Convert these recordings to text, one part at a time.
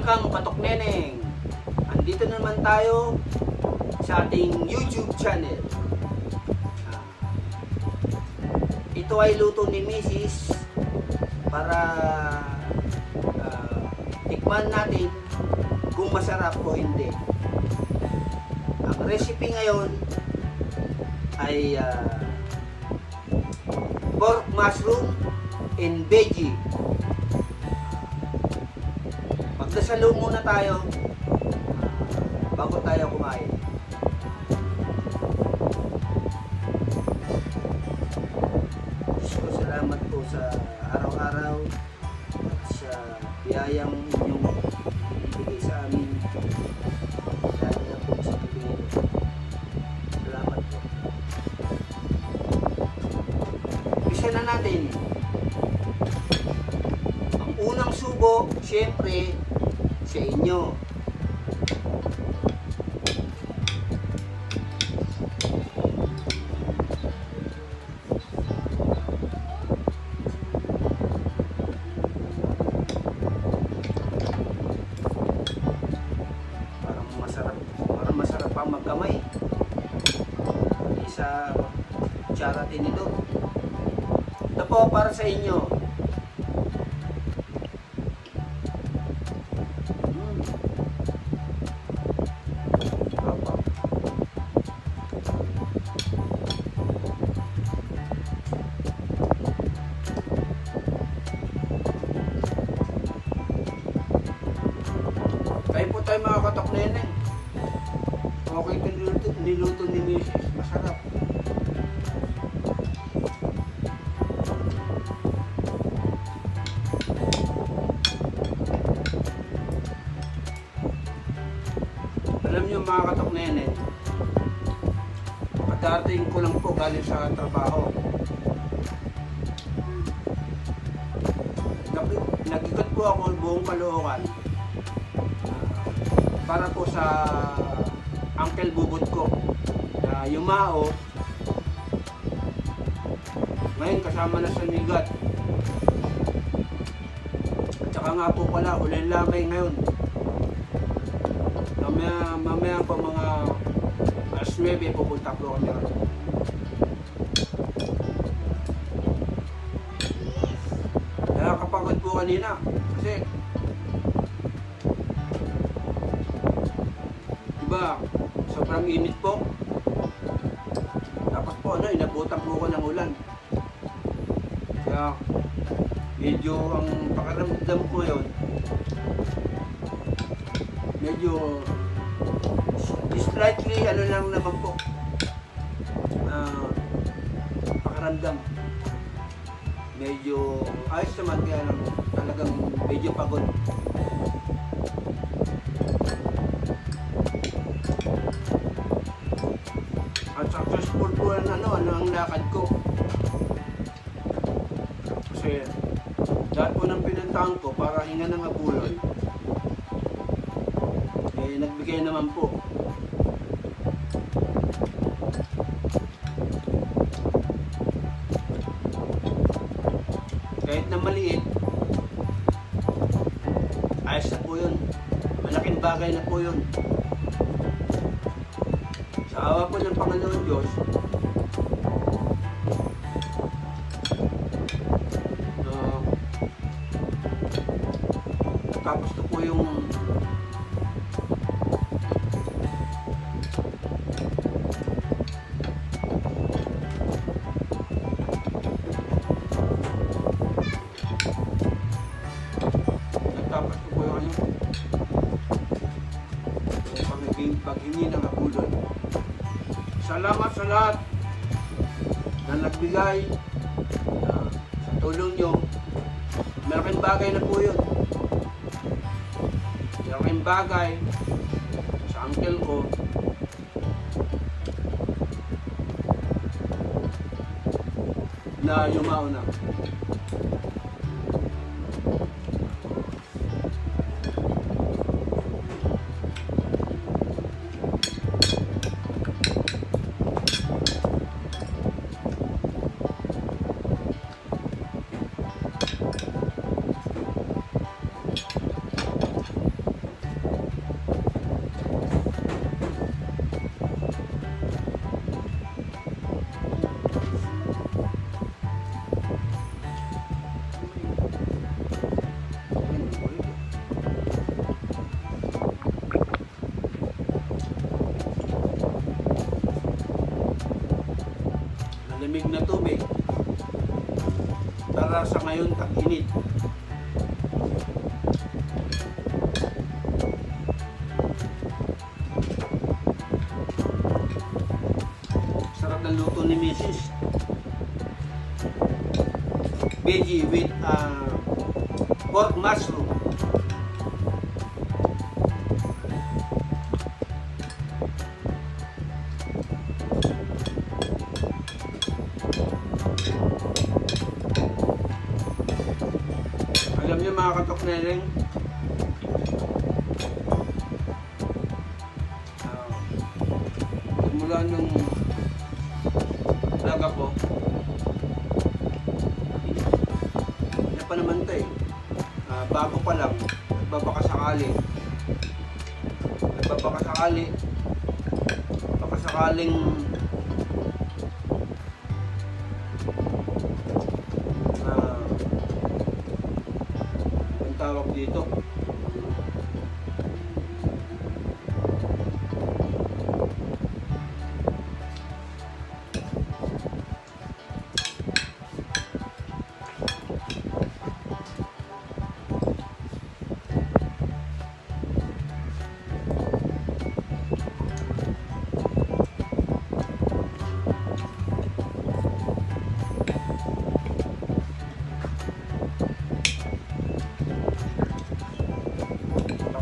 Welcome, Patok Neneng! Andito naman tayo sa ating YouTube channel. Ito ay luto ni Mrs. para tikman natin kung masarap o hindi. Ang recipe ngayon ay pork mushroom and veggie. Magdasalo muna tayo bago tayo kumain. So, salamat po sa araw-araw at sa biyayang inyong ibigay sa amin. Dahil na po sa pagiging. Salamat po. Bisa na natin. Ang unang subo, syempre, sa inyo. Parang masarap pang magkamay. Isa kutsara tinidor. Ito po para sa inyo. Kain po tayo mga Katok Neneng. Okay ito niluto ni Mrs. Masarap. Alam niyo mga Katok Neneng, kadarating ko lang po galing sa trabaho. Nag-ikot po ako buong Caloocan para po sa uncle bubot ko na yumao. Ngayon kasama na sa Nigat. At saka nga po pala ulan lamay ngayon. Mamaya pa mga alas 9 pupunta po kami rin. Nakakapagod po kanina kasi diba, sobrang init po. Tapos po inabutan po ko ng ulan. Kaya medyo ang pakiramdam ko ngayon medyo slightly lang naman po pakiramdam. Medyo ayos naman, kaya lang talagang medyo pagod. At successful po ang lakad ko. Kasi lahat po ng pinuntahan ko para hinga ng abulon, nagbigay naman po. Kahit na maliit, ayos na po yun. Malaking bagay na po yun. Sa awa po ng Panginoon Diyos, tapos na po yung paghingi ng abulon. Salamat sa lahat na nagbigay sa tulong nyo. Malaking bagay na po yun. Malaking bagay sa uncle ko na yumao na. malamig na tubig. Tara sa ngayon tag-init. Sarap ng luto ni Mrs. Veggie with pork mushroom. Alam niyo mga katokneleng, mula nung vlog ako, hindi pa naman ito eh. Bago pa lang, nagbabakasakali, baka-sakaling ang tawag dito,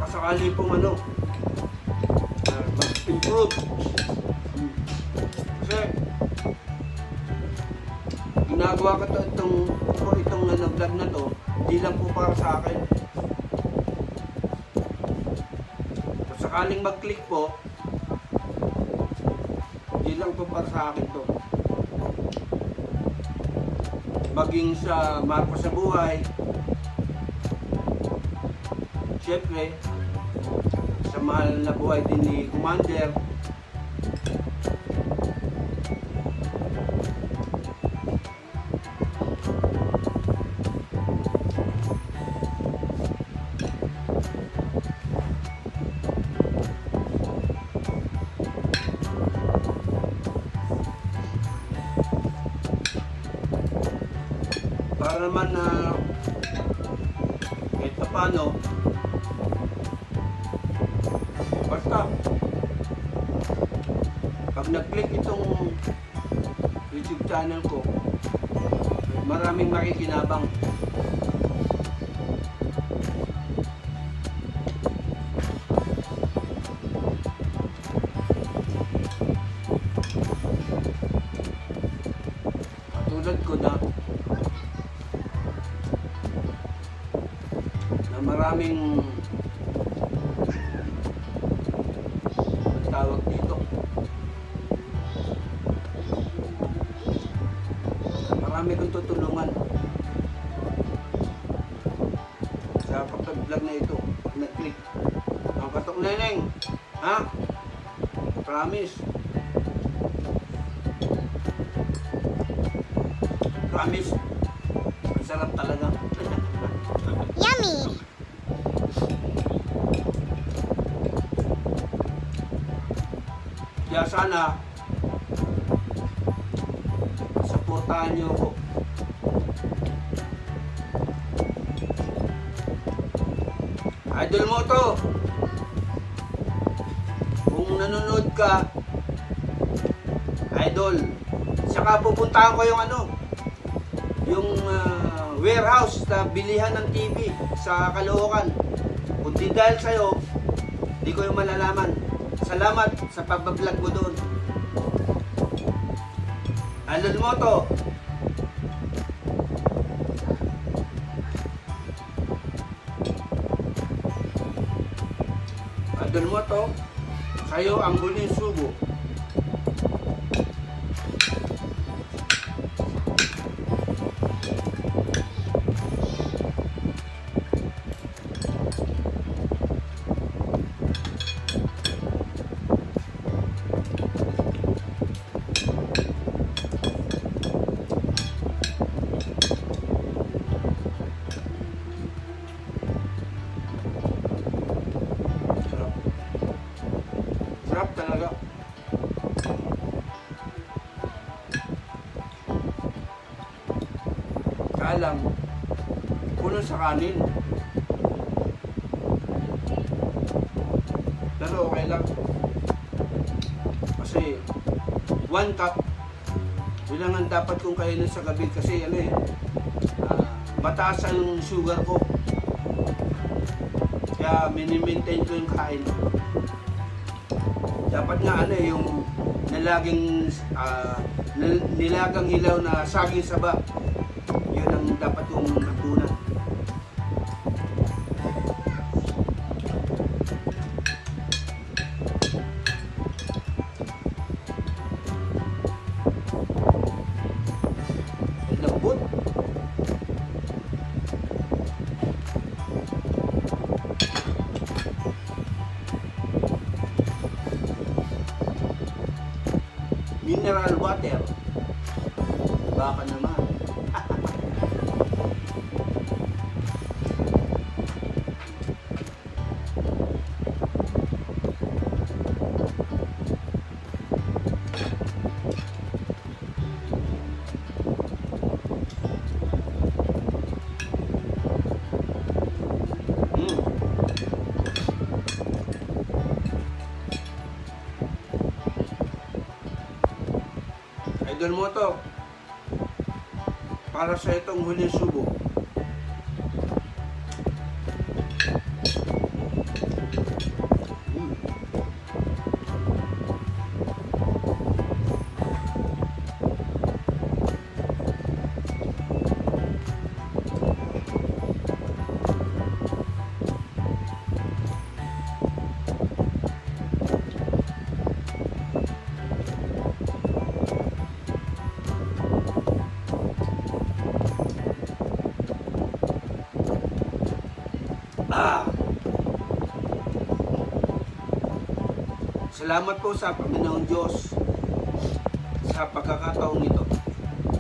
sakali pong mag-improve. Kasi ginagawa ko itong vlog na to, hindi lang po para sa akin. Kung sakaling mag-click po, hindi lang po para sa akin to. Maging sa Marcos sa Buhay, syempre sa mahal na buhay din ni Commander, para naman na kahit pa paano, basta pag nag-click itong YouTube channel ko, maraming makikinabang. Katulad ko na maraming tawag dito, marami kong tutulungan sa pag-vlog na ito pag nag-click. Ang katokneleng, ha? Promise ang sarap talaga. Yummy! Kaya sana supportahan niyo ako. Idol mo to. Kung nanonood ka, idol, saka pupuntahan ko yung warehouse na bilihan ng TV sa Caloocan. Kung di dahil sa'yo, di ko yung malalaman. Salamat sa pagbablog mo doon. Idol mo to. Idol mo to. Sa'yo ang huling subo. Sarap talaga. nga lang, kulang sa kanin. Pero okay lang. Kasi 1 cup yun lang ang dapat kong kainin sa gabi kasi mataas ang sugar ko. Kaya mini-maintain ko yung kain. Dapat nga yung nilagang hilaw na saging saba. Yun ang dapat kong natunan. Lambot. Mineral water. Baka naman. Idol mo to. Para sa itong huling subo. Salamat po sa Panginoong Diyos sa pagkakataong ito.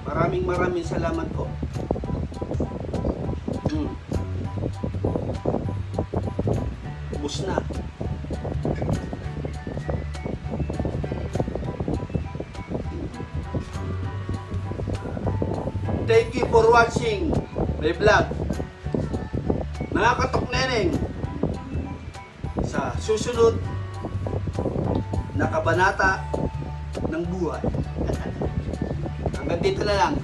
Maraming salamat po. Ubus na. Thank you for watching my vlog. Mga katok neneng, sa susunod na kabanata ng buhay. Hanggang dito na lang.